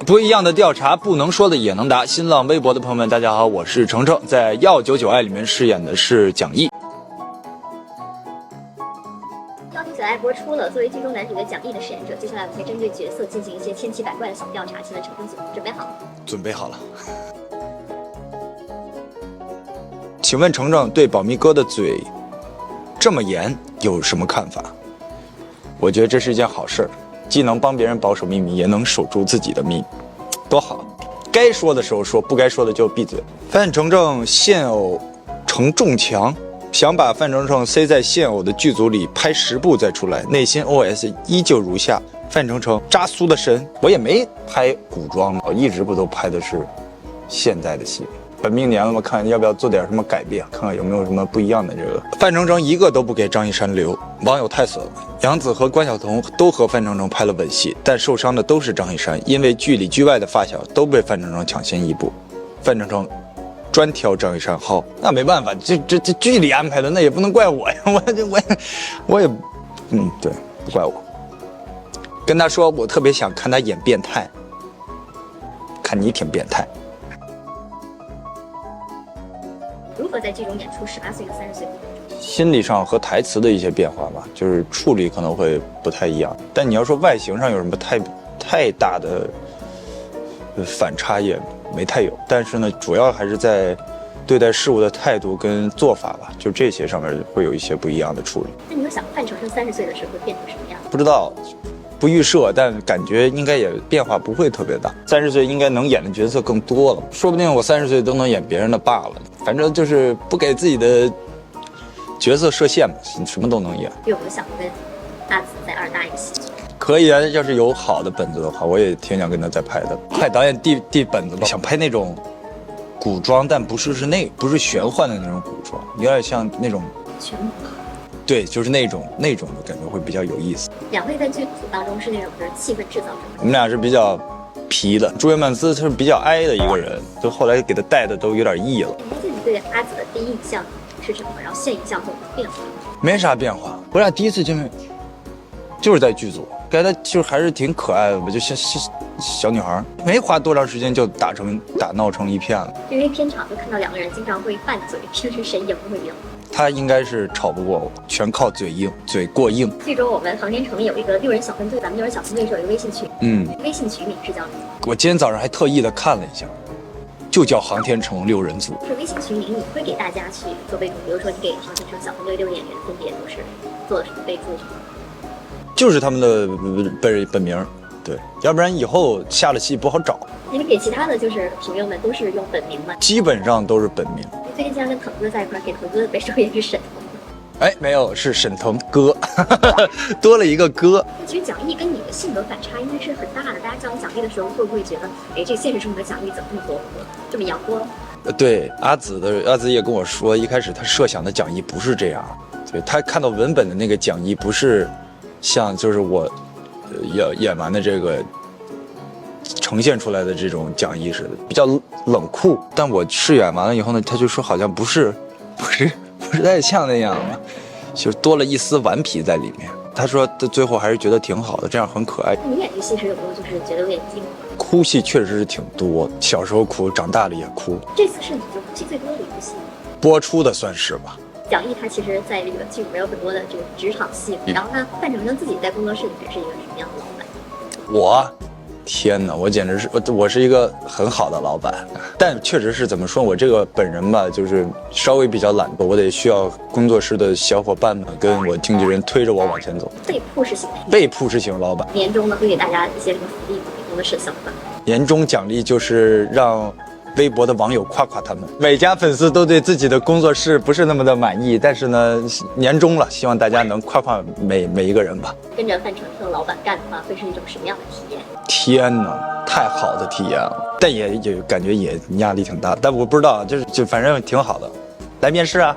不一样的调查，不能说的也能答。新浪微博的朋友们，大家好，我是程程，在《要99爱》里面饰演的是蒋毅。199爱播出了，作为剧中男主的蒋毅的饰演者，接下来我们会针对角色进行一些千奇百怪的小调查。现在程程组准备好了？准备好了。请问程程对保密哥的嘴这么严有什么看法？我觉得这是一件好事儿，既能帮别人保守秘密，也能守住自己的秘密，多好！该说的时候说，不该说的就闭嘴。范丞丞现偶成仲强，想把范丞丞塞在现偶的剧组里拍10部再出来，内心 OS 依旧如下：范丞丞扎苏的神，我也没拍古装，我一直不都拍的是现代的戏。本命年了嘛，看要不要做点什么改变，看看有没有什么不一样的。这个范丞丞一个都不给张一山留，网友太损了。杨紫和关晓彤都和范丞丞拍了吻戏，但受伤的都是张一山，因为剧里剧外的发小都被范丞丞抢先一步。范丞丞专挑张一山好，那没办法，这剧里安排的，那也不能怪我呀，我也，对，不怪我。跟他说，我特别想看他演变态，看你挺变态。如何在剧中演出18岁和30岁不同？心理上和台词的一些变化吧，就是处理可能会不太一样。但你要说外形上有什么太大的反差也没太有。但是呢，主要还是在对待事物的态度跟做法吧，就这些上面会有一些不一样的处理。那你有想范丞丞30岁的时候会变成什么样？不知道，不预设，但感觉应该也变化不会特别大。30岁应该能演的角色更多了，说不定我30岁都能演别人的爸了。反正就是不给自己的角色设限嘛，什么都能演。有没有想跟阿紫再二搭一个戏？可以啊，要是有好的本子的话，我也挺想跟他再拍的。快导演递本子吧，想拍那种古装，但不是玄幻的那种古装，有点像那种全部。对，就是那种的感觉会比较有意思。两位在剧组当中是那种就是气氛制造者。我们俩是比较皮的，朱元曼斯是比较哀的一个人，就后来给他带的都有点异了。你自己对阿紫的第一印象是什么？然后现印象会有变化？没啥变化，我俩第一次见面就是在剧组，感觉她就是还是挺可爱的吧，就像小女孩，没花多长时间就打闹成一片了。因为片场就看到两个人经常会拌嘴，平时谁赢会赢？他应该是吵不过我，全靠嘴硬，嘴过硬。剧中我们航天城有一个6人小分队，咱们6人小分队是有一个微信群，微信群名是叫什么？我今天早上还特意的看了一下，就叫航天城6人组。这微信群名你会给大家去做备注，比如说你给航天城小分队6个演员分别都是做了什么备注？就是他们的本名，对，要不然以后下了戏不好找。你们给其他的就是朋友们都是用本名吗？基本上都是本名。最近经常跟腾哥在一块，给腾哥的备注也是沈腾。哎，没有，是沈腾哥，多了一个哥。其实蒋毅跟你的性格反差应该是很大的，大家叫你蒋毅的时候，会不会觉得，哎，这现实生活的蒋毅怎么这么活泼，这么阳光？对，阿紫也跟我说，一开始他设想的蒋毅不是这样，对，他看到文本的那个蒋毅不是像就是我演完的这个呈现出来的这种蒋毅似的，比较冷酷。但我饰演完了以后呢，他就说好像不是太像那样的，就多了一丝顽皮在里面。他说他最后还是觉得挺好的，这样很可爱。你演这戏时有没有就是觉得有点惊恐？哭戏确实是挺多，小时候哭，长大了也哭。这次是你就哭戏最多的一部戏，播出的算是吧。蒋毅他其实在这个剧里面有很多的这个职场戏，然后他范丞丞自己在工作室里面是一个什么样的老板？我，天哪，我简直是我是一个很好的老板，但确实是怎么说，我这个本人吧，就是稍微比较懒惰，我得需要工作室的小伙伴们跟我经纪人推着我往前走。被 push 型的，被 push 型老板。年终呢会给大家一些什么福利吗？给工作室的小伙伴。年终奖励就是让微博的网友夸夸他们。每家粉丝都对自己的工作室不是那么的满意，但是呢，年终了，希望大家能夸夸每一个人吧。跟着范丞丞老板干的话，会是一种什么样的体验？天哪，太好的体验了，但也感觉也压力挺大，但我不知道，就反正挺好的。来面试啊！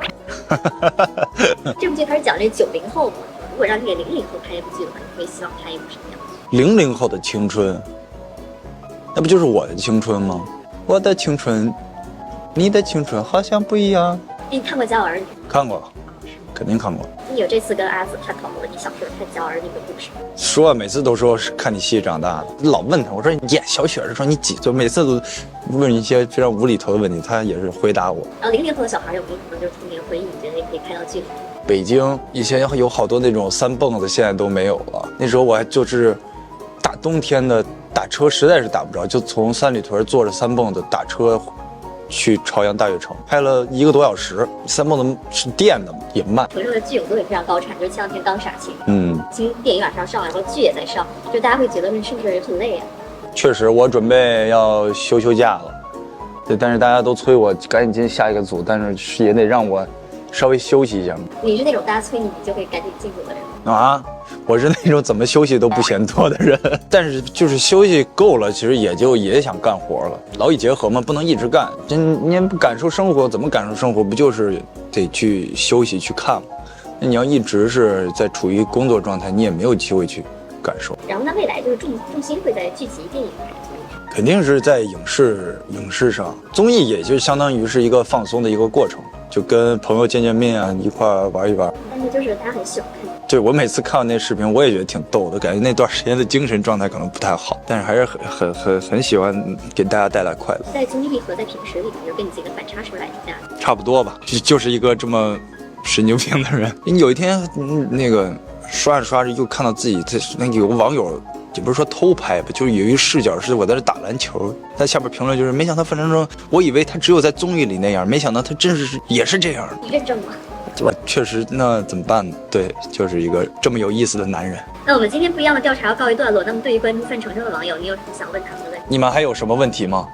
这部剧它是讲这90后嘛，如果让你给00后拍一部剧的话，你会希望拍一部什么样的剧？00后的青春，那不就是我的青春吗？我的青春，你的青春好像不一样。你看过《家有儿女》？看过，肯定看过。你有这次跟阿紫探讨过你小时候看焦儿那个故事？说每次都说是看你戏长大的，老问他，我说你演小雪的时候你几岁？每次都问一些非常无厘头的问题，他也是回答我。然后00后的小孩有没有可能就是童年回忆，你觉得也可以看到剧里？北京以前有好多那种三蹦子，现在都没有了。那时候我还就是大冬天的打车实在是打不着，就从三里屯坐着三蹦子打车去朝阳大悦城，拍了1个多小时。三蹦子是电的嘛，也慢。城市的剧有都也非常高产，就是前两天刚杀青，新电影马上上，然后剧也在上，就大家会觉得是不是很累啊？确实，我准备要休假了，对，但是大家都催我赶紧进下一个组，但是也得让我稍微休息一下嘛。你是那种大家催你，你就会赶紧进组的人啊？我是那种怎么休息都不嫌多的人，但是就是休息够了，其实也想干活了。劳逸结合嘛，不能一直干。你也不感受生活，怎么感受生活？不就是得去休息去看吗？那你要一直是在处于工作状态，你也没有机会去感受。然后那未来就是重心会在剧集、电影还是？肯定是在影视上，综艺也就相当于是一个放松的一个过程，就跟朋友见面啊，一块玩一玩。但是就是他很喜欢看。对，我每次看到那视频，我也觉得挺逗的，感觉那段时间的精神状态可能不太好，但是还是很喜欢给大家带来快乐。在综艺里和在平时里，就跟你自己的反差是不是来挺大的？差不多吧，就是一个这么神经病的人。有一天，那个刷着刷着又看到自己有个网友。也不是说偷拍吧，就是有一视角是我在这打篮球，他下边评论就是没想到分钟中，我以为他只有在综艺里那样，没想到他真是也是这样。你认证吗？我确实，那怎么办呢？对，就是一个这么有意思的男人。那我们今天不一样的调查要告一段落。那么对于关注范丞丞的网友，你有什么想问他们的问题？你们还有什么问题吗？